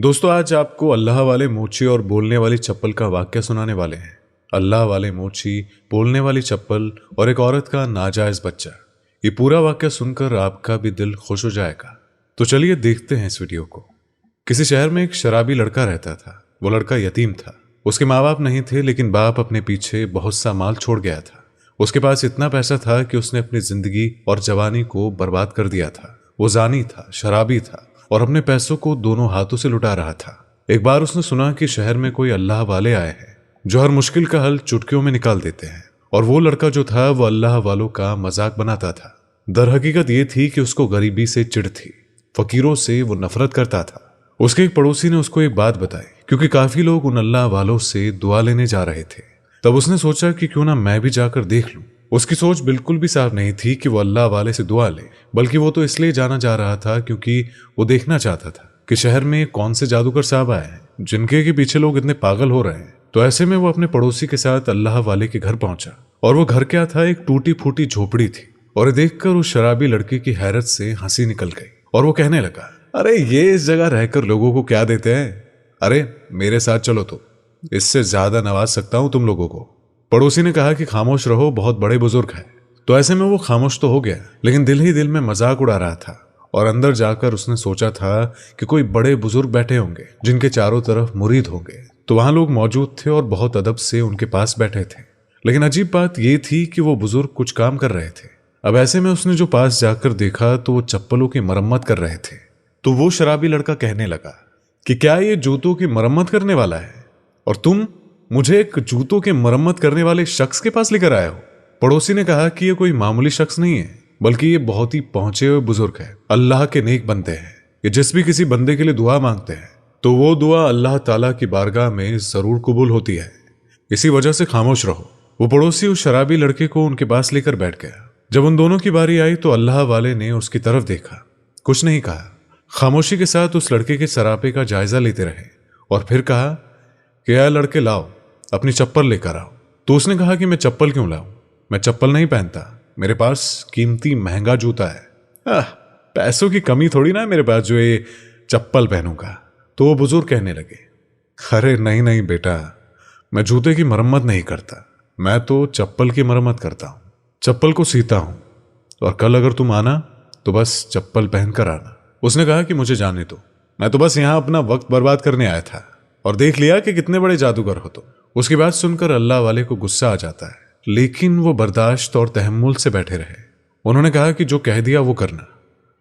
दोस्तों आज आपको अल्लाह वाले मोची और बोलने वाली चप्पल का वाक्य सुनाने वाले हैं। अल्लाह वाले मोची, बोलने वाली चप्पल और एक औरत का नाजायज बच्चा। ये पूरा वाक्य सुनकर आपका भी दिल खुश हो जाएगा। तो चलिए देखते हैं इस वीडियो को। किसी शहर में एक शराबी लड़का रहता था। वो लड़का यतीम था। उसके माँ बाप नहीं थे, लेकिन बाप अपने पीछे बहुत सा माल छोड़ गया था। उसके पास इतना पैसा था कि उसने अपनी जिंदगी और जवानी को बर्बाद कर दिया था। वो जानी था, शराबी था और अपने पैसों को दोनों हाथों से लुटा रहा था। एक बार उसने सुना कि शहर में कोई अल्लाह वाले आए हैं जो हर मुश्किल का हल चुटकियों में निकाल देते हैं। और वो लड़का जो था वो अल्लाह वालों का मजाक बनाता था। दर हकीकत ये थी कि उसको गरीबी से चिढ़ थी, फकीरों से वो नफरत करता था। उसके एक पड़ोसी ने उसको एक बात बताई, क्योंकि काफी लोग उन अल्लाह वालों से दुआ लेने जा रहे थे। तब उसने सोचा कि क्यों ना मैं भी जाकर देख लूं। उसकी सोच बिल्कुल भी साफ नहीं थी कि वो अल्लाह वाले से दुआ ले, बल्कि वो तो इसलिए जाना जा रहा था क्योंकि वो देखना चाहता था कि शहर में कौन से जादूगर साहब आए हैं जिनके के पीछे लोग इतने पागल हो रहे हैं। तो ऐसे में वो अपने पड़ोसी के साथ अल्लाह वाले के घर पहुंचा। और वो घर क्या था, एक टूटी फूटी झोपड़ी थी। और ये देखकर उस शराबी लड़के की हैरत से हंसी निकल गई और वो कहने लगा, अरे ये इस जगह रहकर लोगों को क्या देते हैं? अरे मेरे साथ चलो, तो इससे ज्यादा नवाज सकता हूं तुम लोगों को। पड़ोसी ने कहा कि खामोश रहो, बहुत बड़े बुजुर्ग हैं। तो ऐसे में वो खामोश तो हो गया, लेकिन दिल ही दिल में मजाक उड़ा रहा था। और अंदर जाकर उसने सोचा था कि कोई बड़े बुजुर्ग बैठे होंगे जिनके चारों तरफ मुरीद होंगे। तो वहां लोग मौजूद थे और बहुत अदब से उनके पास बैठे थे। लेकिन अजीब बात यह थी कि वो बुजुर्ग कुछ काम कर रहे थे। अब ऐसे में उसने जो पास जाकर देखा तो वो चप्पलों की मरम्मत कर रहे थे। तो वो शराबी लड़का कहने लगा कि क्या ये जूतों की मरम्मत करने वाला है और तुम मुझे एक जूतों के मरम्मत करने वाले शख्स के पास लेकर आए हो? पड़ोसी ने कहा कि ये कोई मामूली शख्स नहीं है, बल्कि ये बहुत ही पहुंचे हुए बुजुर्ग है, अल्लाह के नेक बंदे हैं। ये जिस भी किसी बंदे के लिए दुआ मांगते हैं तो वो दुआ अल्लाह ताला की बारगाह में जरूर कबूल होती है। इसी वजह से खामोश रहो। वो पड़ोसी उस शराबी लड़के को उनके पास लेकर बैठ गया। जब उन दोनों की बारी आई तो अल्लाह वाले ने उसकी तरफ देखा, कुछ नहीं कहा। खामोशी के साथ उस लड़के के सरापे का जायजा लेते रहे और फिर कहा कि यार लड़के, लाओ अपनी चप्पल लेकर आओ। तो उसने कहा कि मैं चप्पल क्यों लाऊं? मैं चप्पल नहीं पहनता, मेरे पास कीमती महंगा जूता है। पैसों की कमी थोड़ी ना है मेरे पास जो ये चप्पल पहनूंगा। तो वो बुजुर्ग कहने लगे, अरे नहीं नहीं बेटा, मैं जूते की मरम्मत नहीं करता, मैं तो चप्पल की मरम्मत करता हूं, चप्पल को सीता हूं। और कल अगर तुम आना तो बस चप्पल पहन कर आना। उसने कहा कि मुझे जाने दो, मैं तो बस यहां अपना वक्त बर्बाद करने आया था और देख लिया कि कितने बड़े जादूगर हो तुम। उसकी बात सुनकर अल्लाह वाले को गुस्सा आ जाता है, लेकिन वो बर्दाश्त और तहम्मुल से बैठे रहे। उन्होंने कहा कि जो कह दिया वो करना,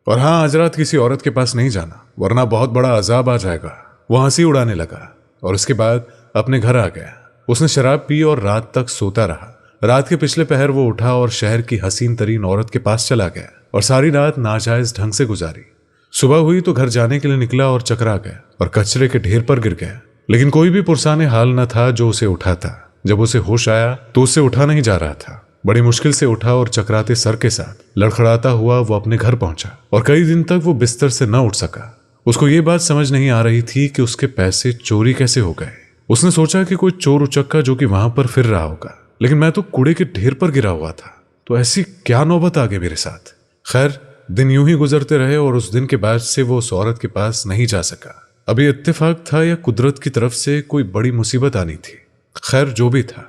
और हाँ, आज रात किसी औरत के पास नहीं जाना, वरना बहुत बड़ा अजाब आ जाएगा। वो हंसी उड़ाने लगा और उसके बाद अपने घर आ गया। उसने शराब पी और रात तक सोता रहा। रात के पिछले पहर वो उठा और शहर की हसीन तरीन औरत के पास चला गया और सारी रात नाजायज ढंग से गुजारी। सुबह हुई तो घर जाने के लिए निकला और चकरा गया और कचरे के ढेर पर गिर गया। लेकिन कोई भी पुरसाने हाल न था जो उसे उठाता। जब उसे होश आया तो उससे उठा नहीं जा रहा था। बड़ी मुश्किल से उठा और चकराते सर के साथ लड़खड़ाता हुआ वो अपने घर पहुंचा और कई दिन तक वो बिस्तर से न उठ सका। उसको ये बात समझ नहीं आ रही थी कि उसके पैसे चोरी कैसे हो गए। उसने सोचा कि कोई चोर उचक्का जो कि वहां पर फिर रहा होगा, लेकिन मैं तो कूड़े के ढेर पर गिरा हुआ था, तो ऐसी क्या नौबत आ गई मेरे साथ। खैर, दिन यूं ही गुजरते रहे और उस दिन के बाद से वो उस औरत के पास नहीं जा सका। अब ये इत्तेफाक था या कुदरत की तरफ से कोई बड़ी मुसीबत आनी थी? खैर जो भी था,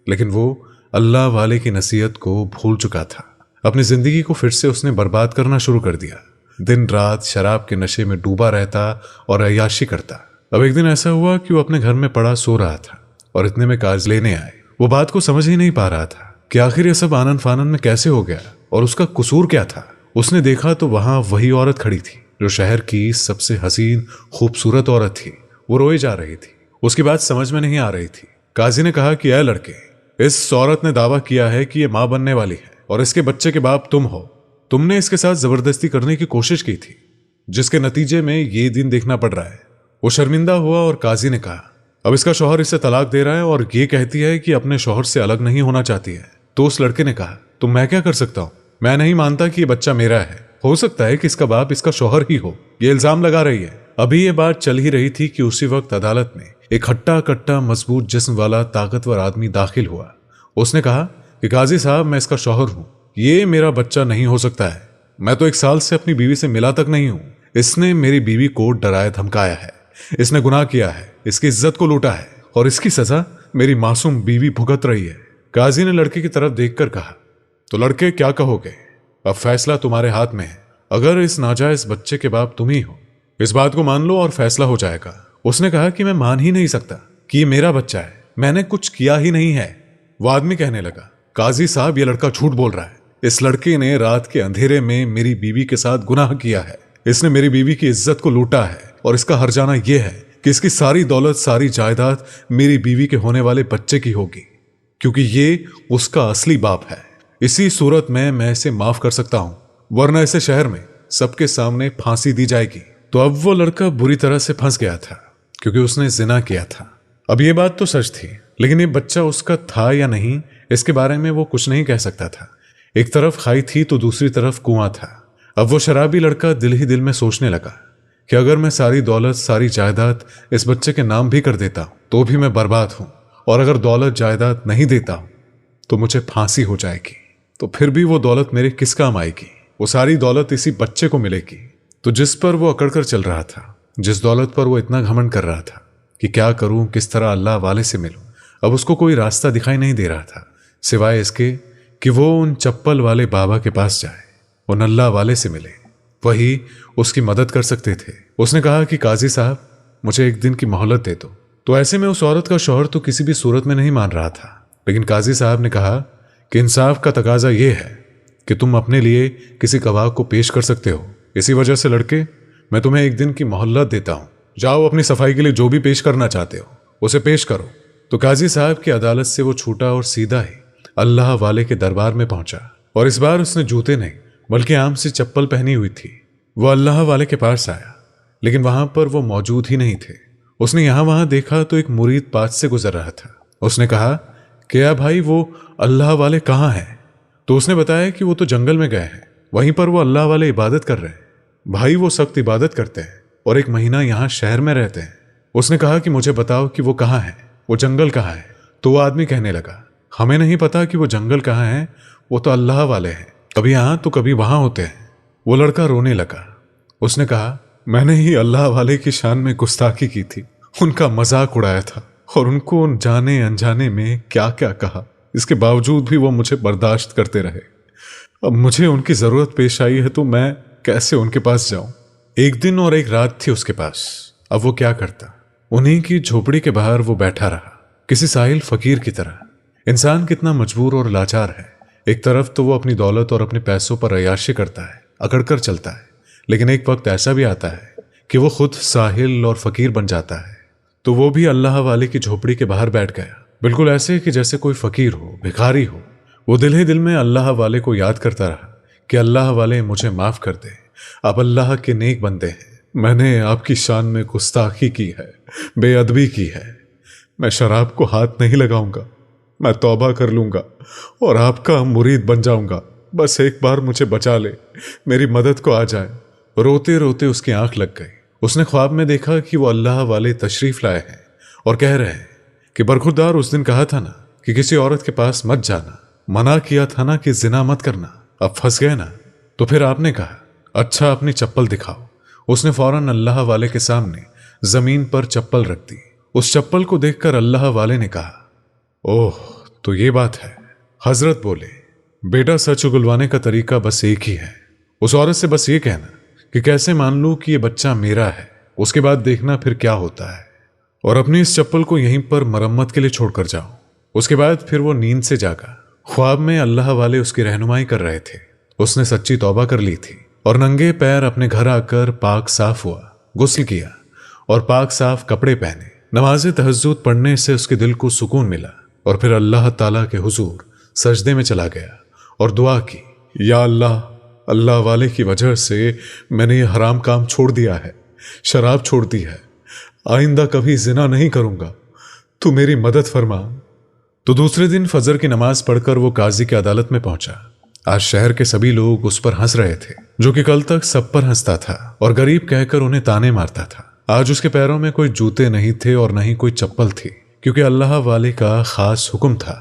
लेकिन वो अल्लाह वाले की नसीहत को भूल चुका था। अपनी जिंदगी को फिर से उसने बर्बाद करना शुरू कर दिया। दिन रात शराब के नशे में डूबा रहता और अय्याशी करता। अब एक दिन ऐसा हुआ कि वो अपने घर में पड़ा सो रहा था और इतने में काज लेने आए। वो बात को समझ ही नहीं पा रहा था कि आखिर ये सब आनन फानन में कैसे हो गया और उसका कसूर क्या था। उसने देखा तो वहां वही औरत खड़ी थी जो शहर की सबसे हसीन खूबसूरत औरत थी। वो रोई जा रही थी। उसकी बात समझ में नहीं आ रही थी। काजी ने कहा कि ऐ लड़के, इस औरत ने दावा किया है कि ये मां बनने वाली है और इसके बच्चे के बाप तुम हो। तुमने इसके साथ जबरदस्ती करने की कोशिश की थी, जिसके नतीजे में ये दिन देखना पड़ रहा है। वो शर्मिंदा हुआ और काजी ने कहा, अब इसका शौहर इसे तलाक दे रहा है और ये कहती है कि अपने शौहर से अलग नहीं होना चाहती है। तो उस लड़के ने कहा, तो मैं क्या कर सकता हूं? मैं नहीं मानता कि ये बच्चा मेरा है। हो सकता है कि इसका बाप इसका शौहर ही हो। ये इल्जाम लगा रही है। अभी ये बात चल ही रही थी कि उसी वक्त अदालत में एक हट्टा कट्टा मजबूत जिस्म वाला ताकतवर आदमी दाखिल हुआ। उसने कहा कि काजी साहब, मैं इसका शौहर हूं, ये मेरा बच्चा नहीं हो सकता है। मैं तो 1 साल से अपनी बीवी से मिला तक नहीं हूं। इसने मेरी बीवी को डराया धमकाया है। इसने गुनाह किया है, इसकी इज्जत को लूटा है और इसकी सजा मेरी मासूम बीवी भुगत रही है। काजी ने लड़के की तरफ देखकर कहा, तो लड़के क्या कहोगे? अब फैसला तुम्हारे हाथ में है। अगर इस नाजायज बच्चे के बाप तुम ही हो, इस बात को मान लो और फैसला हो जाएगा। उसने कहा कि मैं मान ही नहीं सकता कि ये मेरा बच्चा है, मैंने कुछ किया ही नहीं है। वो आदमी कहने लगा, काजी साहब ये लड़का झूठ बोल रहा है। इस लड़के ने रात के अंधेरे में मेरी बीवी के साथ गुनाह किया है। इसने मेरी बीवी की इज्जत को लूटा है और इसका हर्जाना यह है कि इसकी सारी दौलत, सारी जायदाद मेरी बीवी के होने वाले बच्चे की होगी, क्योंकि ये उसका असली बाप है। इसी सूरत में मैं इसे माफ कर सकता हूं, वरना इसे शहर में सबके सामने फांसी दी जाएगी। तो अब वो लड़का बुरी तरह से फंस गया था, क्योंकि उसने जिना किया था। अब ये बात तो सच थी, लेकिन ये बच्चा उसका था या नहीं, इसके बारे में वो कुछ नहीं कह सकता था। एक तरफ खाई थी तो दूसरी तरफ कुआं था। अब वो शराबी लड़का दिल ही दिल में सोचने लगा कि अगर मैं सारी दौलत, सारी जायदाद इस बच्चे के नाम भी कर देता तो भी मैं बर्बाद हूं, और अगर दौलत जायदाद नहीं देता तो मुझे फांसी हो जाएगी। तो फिर भी वो दौलत मेरे किस काम आएगी? वो सारी दौलत इसी बच्चे को मिलेगी। तो जिस पर वो अकड़ कर चल रहा था, जिस दौलत पर वो इतना घमंड कर रहा था कि क्या करूं, किस तरह अल्लाह वाले से मिलूं, अब उसको कोई रास्ता दिखाई नहीं दे रहा था सिवाय इसके कि वो उन चप्पल वाले बाबा के पास जाए, उन अल्लाह वाले से मिले। वही उसकी मदद कर सकते थे। उसने कहा कि काजी साहब, मुझे एक दिन की मोहलत दे दो। तो ऐसे में उस औरत का शौहर तो किसी भी सूरत में नहीं मान रहा था, लेकिन काजी साहब ने कहा कि इंसाफ का तकाजा यह है कि तुम अपने लिए किसी गवाह को पेश कर सकते हो। इसी वजह से लड़के, मैं तुम्हें एक दिन की मोहलत देता हूं। जाओ, अपनी सफाई के लिए जो भी पेश करना चाहते हो उसे पेश करो। तो काजी साहब की अदालत से वो छूटा और सीधा ही अल्लाह वाले के दरबार में पहुंचा। और इस बार उसने जूते नहीं बल्कि आम सी चप्पल पहनी हुई थी। वो अल्लाह वाले के पास आया, लेकिन वहां पर वो मौजूद ही नहीं थे। उसने यहां वहां देखा तो एक मुरीद पास से गुजर रहा था। उसने कहा, क्या भाई, वो अल्लाह वाले कहाँ हैं? तो उसने बताया कि वो तो जंगल में गए हैं, वहीं पर वो अल्लाह वाले इबादत कर रहे हैं। भाई, वो सख्त इबादत करते हैं और एक महीना यहाँ शहर में रहते हैं। उसने कहा कि मुझे बताओ कि वो कहाँ है, वो जंगल कहाँ है। तो वो आदमी कहने लगा, हमें नहीं पता कि वो जंगल कहाँ है, वो तो अल्लाह वाले हैं, कभी यहाँ तो कभी वहां होते हैं। वो लड़का रोने लगा। उसने कहा, मैंने ही अल्लाह वाले की शान में गुस्ताखी की थी, उनका मजाक उड़ाया था और उनको जाने अनजाने में क्या क्या कहा। इसके बावजूद भी वो मुझे बर्दाश्त करते रहे। अब मुझे उनकी जरूरत पेश आई है तो मैं कैसे उनके पास जाऊं? एक दिन और एक रात थी उसके पास। अब वो क्या करता? उन्हीं की झोपड़ी के बाहर वो बैठा रहा, किसी साहिल फकीर की तरह। इंसान कितना मजबूर और लाचार है। एक तरफ तो वो अपनी दौलत और अपने पैसों पर अय्याशी करता है, अकड़कर चलता है, लेकिन एक वक्त ऐसा भी आता है कि वो खुद साहिल और फकीर बन जाता है। तो वो भी अल्लाह वाले की झोपड़ी के बाहर बैठ गया, बिल्कुल ऐसे कि जैसे कोई फकीर हो, भिखारी हो। वो दिल ही दिल में अल्लाह वाले को याद करता रहा कि अल्लाह वाले, मुझे माफ कर दे, आप अल्लाह के नेक बंदे हैं। मैंने आपकी शान में गुस्ताखी की है, बेअदबी की है। मैं शराब को हाथ नहीं लगाऊंगा, मैं तौबा कर लूंगा और आपका मुरीद बन जाऊंगा। बस एक बार मुझे बचा ले, मेरी मदद को आ जाए। रोते रोते उसकी आंख लग गई। उसने ख्वाब में देखा कि वो अल्लाह वाले तशरीफ लाए हैं और कह रहे हैं कि बरखुरदार, उस दिन कहा था ना कि किसी औरत के पास मत जाना, मना किया था ना कि जिना मत करना, अब फंस गए ना। तो फिर आपने कहा, अच्छा अपनी चप्पल दिखाओ। उसने फौरन अल्लाह वाले के सामने जमीन पर चप्पल रख दी। उस चप्पल को देखकर अल्लाह वाले ने कहा, ओह, तो ये बात है। हजरत बोले, बेटा, सच उगलवाने का तरीका बस एक ही है। उस औरत से बस ये कहना कि कैसे मान लूं कि ये बच्चा मेरा है, उसके बाद देखना फिर क्या होता है। और अपनी इस चप्पल को यहीं पर मरम्मत के लिए छोड़कर जाओ। उसके बाद फिर वो नींद से जागा। ख्वाब में अल्लाह वाले उसकी रहनुमाई कर रहे थे। उसने सच्ची तौबा कर ली थी और नंगे पैर अपने घर आकर पाक साफ हुआ, गुस्ल किया और पाक साफ कपड़े पहने। नमाज़े तहज्जुद पढ़ने से उसके दिल को सुकून मिला और फिर अल्लाह ताला के हुजूर सजदे में चला गया और दुआ की, या अल्लाह, अल्लाह वाले की वजह से मैंने ये हराम काम छोड़ दिया है, शराब छोड़ दी है, आइंदा कभी जिना नहीं करूंगा, तू मेरी मदद फरमा। तो दूसरे दिन फजर की नमाज पढ़कर वो काजी की अदालत में पहुंचा। आज शहर के सभी लोग उस पर हंस रहे थे, जो कि कल तक सब पर हंसता था और गरीब कहकर उन्हें ताने मारता था। आज उसके पैरों में कोई जूते नहीं थे और न ही कोई चप्पल थी, क्योंकि अल्लाह वाले का खास हुक्म था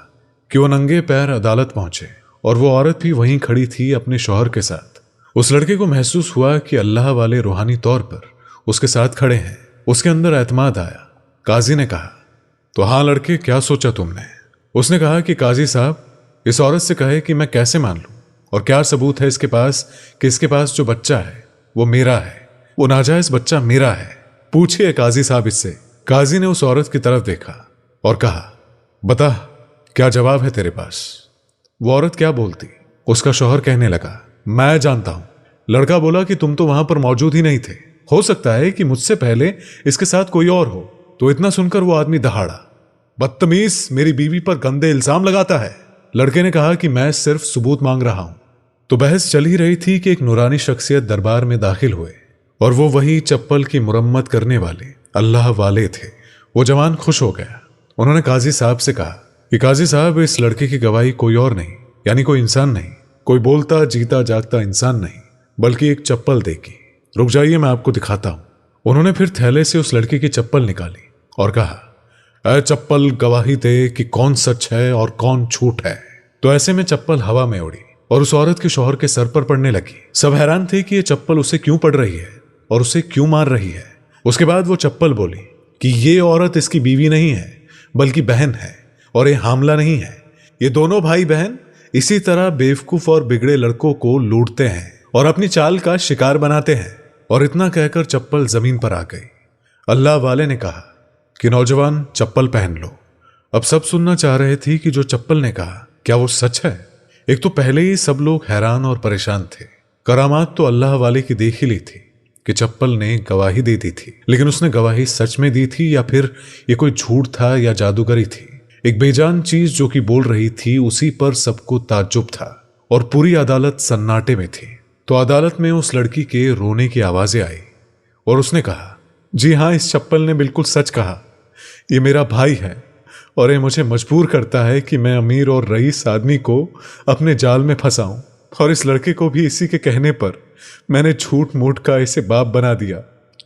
कि वो नंगे पैर अदालत पहुंचे। और वो औरत भी वहीं खड़ी थी अपने शौहर के साथ। उस लड़के को महसूस हुआ कि अल्लाह वाले रूहानी तौर पर उसके साथ खड़े हैं। उसके अंदर एतमाद आया। काजी ने कहा, तो हाँ लड़के, क्या सोचा तुमने? उसने कहा कि काजी साहब, इस औरत से कहे कि मैं कैसे मान लूं, और क्या सबूत है इसके पास कि इसके पास जो बच्चा है वो मेरा है, वो नाजायज बच्चा मेरा है? पूछिए काजी साहब इससे। काजी ने उस औरत की तरफ देखा और कहा, बता क्या जवाब है तेरे पास? वो औरत क्या बोलती? उसका शौहर कहने लगा, मैं जानता हूं। लड़का बोला कि तुम तो वहां पर मौजूद ही नहीं थे, हो सकता है कि मुझसे पहले इसके साथ कोई और हो। तो इतना सुनकर वो आदमी दहाड़ा, बदतमीज, मेरी बीवी पर गंदे इल्जाम लगाता है। लड़के ने कहा कि मैं सिर्फ सबूत मांग रहा हूं। तो बहस चल ही रही थी कि एक नूरानी शख्सियत दरबार में दाखिल हुए, और वो वही चप्पल की मुरम्मत करने वाले अल्लाह वाले थे। वो जवान खुश हो गया। उन्होंने काजी साहब से कहा कि काजी साहब, इस लड़के की गवाही कोई और नहीं, यानी कोई इंसान नहीं, कोई बोलता जीता जागता इंसान नहीं, बल्कि एक चप्पल देगी। रुक जाइए, मैं आपको दिखाता हूं। उन्होंने फिर थैले से उस लड़के की चप्पल निकाली और कहा, ऐ चप्पल, गवाही दे कि कौन सच है और कौन झूठ है। तो ऐसे में चप्पल हवा में उड़ी और उस औरत के शौहर के सर पर पड़ने लगी। सब हैरान थे कि ये चप्पल उसे क्यों पड़ रही है और उसे क्यों मार रही है। उसके बाद वो चप्पल बोली कि ये औरत इसकी बीवी नहीं है, बल्कि बहन है, और ये हामला नहीं है। ये दोनों भाई बहन इसी तरह बेवकूफ और बिगड़े लड़कों को लूटते हैं और अपनी चाल का शिकार बनाते हैं। और इतना कहकर चप्पल जमीन पर आ गई। अल्लाह वाले ने कहा कि नौजवान, चप्पल पहन लो। अब सब सुनना चाह रहे थे कि जो चप्पल ने कहा क्या वो सच है। एक तो पहले ही सब लोग हैरान और परेशान थे। करामात तो अल्लाह वाले की देख ही ली थी कि चप्पल ने गवाही दे दी थी, लेकिन उसने गवाही सच में दी थी या फिर ये कोई झूठ था या जादूगरी थी। एक बेजान चीज जो कि बोल रही थी, उसी पर सबको ताज्जुब था और पूरी अदालत सन्नाटे में थी। तो अदालत में उस लड़की के रोने की आवाजें आई और उसने कहा, जी हाँ, इस चप्पल ने बिल्कुल सच कहा। ये मेरा भाई है और ये मुझे मजबूर करता है कि मैं अमीर और रईस आदमी को अपने जाल में फंसाऊं, और इस लड़के को भी इसी के कहने पर मैंने झूठ मूठ का इसे बाप बना दिया,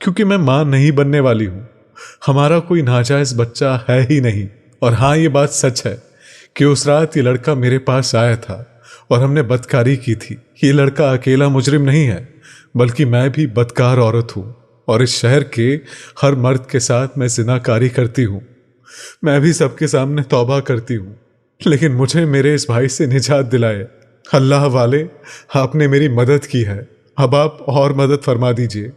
क्योंकि मैं मां नहीं बनने वाली हूं। हमारा कोई नाजायज बच्चा है ही नहीं। और हाँ, ये बात सच है कि उस रात ये लड़का मेरे पास आया था और हमने बदकारी की थी। ये लड़का अकेला मुजरिम नहीं है, बल्कि मैं भी बदकार औरत हूं, और इस शहर के हर मर्द के साथ मैं जिनाकारी करती हूं। मैं भी सबके सामने तौबा करती हूं, लेकिन मुझे मेरे इस भाई से निजात दिलाए। अल्लाह वाले, आपने मेरी मदद की है, अब आप और मदद फरमा दीजिए।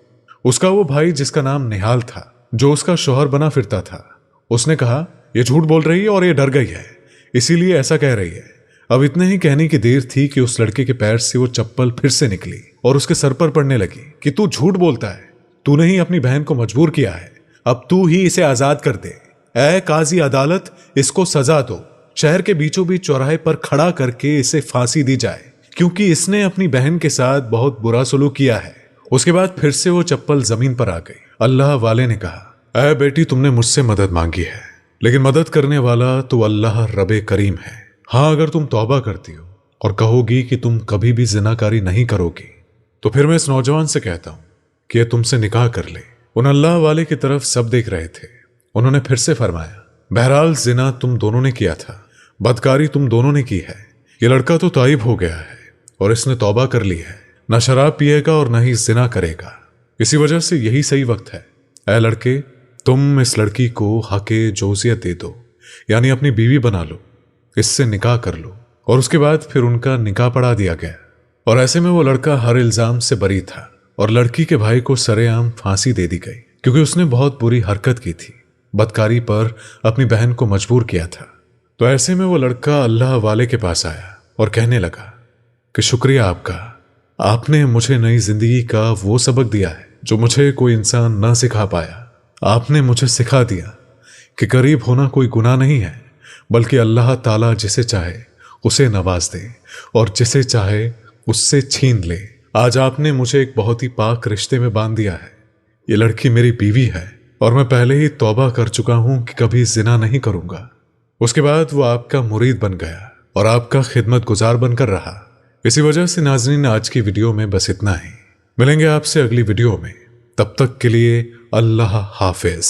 उसका वो भाई जिसका नाम निहाल था, जो उसका शौहर बना फिरता था, उसने कहा, ये झूठ बोल रही है और ये डर गई है, इसीलिए ऐसा कह रही है। अब इतने ही कहने की देर थी कि उस लड़के के पैर से वो चप्पल फिर से निकली और उसके सर पर पड़ने लगी कि तू झूठ बोलता है, तूने ही अपनी बहन को मजबूर किया है, अब तू ही इसे आजाद कर दे। ऐ काजी अदालत, इसको सजा दो। शहर के बीचों बीच चौराहे पर खड़ा करके इसे फांसी दी जाए, क्योंकि इसने अपनी बहन के साथ बहुत बुरा सलूक किया है। उसके बाद फिर से वो चप्पल जमीन पर आ गई। अल्लाह वाले ने कहा, ऐ बेटी, तुमने मुझसे मदद मांगी है, लेकिन मदद करने वाला तो अल्लाह रबे करीम है। हाँ, अगर तुम तौबा करती हो और कहोगी कि तुम कभी भी जिनाकारी नहीं करोगी, तो फिर मैं इस नौजवान से कहता हूं कि ये तुमसे निकाह कर ले। उन अल्लाह वाले की तरफ सब देख रहे थे। उन्होंने फिर से फरमाया, बहरहाल जिना तुम दोनों ने किया था, बदकारी तुम दोनों ने की है। ये लड़का तो ताइब हो गया है और इसने तौबा कर ली है, ना शराब पिएगा और ना ही जिना करेगा। इसी वजह से यही सही वक्त है। ऐ लड़के, तुम इस लड़की को हके जोजियत दे दो, यानी अपनी बीवी बना लो, इससे निकाह कर लो। और उसके बाद फिर उनका निकाह पढ़ा दिया गया। और ऐसे में वो लड़का हर इल्जाम से बरी था और लड़की के भाई को सरेआम फांसी दे दी गई, क्योंकि उसने बहुत बुरी हरकत की थी, बदकारी पर अपनी बहन को मजबूर किया था। तो ऐसे में वो लड़का अल्लाह वाले के पास आया और कहने लगा कि शुक्रिया आपका, आपने मुझे नई जिंदगी का वो सबक दिया है जो मुझे कोई इंसान ना सिखा पाया। आपने मुझे सिखा दिया कि गरीब होना कोई गुनाह नहीं है, बल्कि अल्लाह ताला जिसे चाहे उसे नवाज दे और जिसे चाहे उससे छीन ले। आज आपने मुझे एक बहुत ही पाक रिश्ते में बांध दिया है। ये लड़की मेरी बीवी है और मैं पहले ही तौबा कर चुका हूं कि कभी जिना नहीं करूंगा। उसके बाद वो आपका मुरीद बन गया और आपका खिदमत गुजार बनकर रहा। इसी वजह से नाज़रीन, आज की वीडियो में बस इतना ही। मिलेंगे आपसे अगली वीडियो में, तब तक के लिए अल्लाह हाफिज।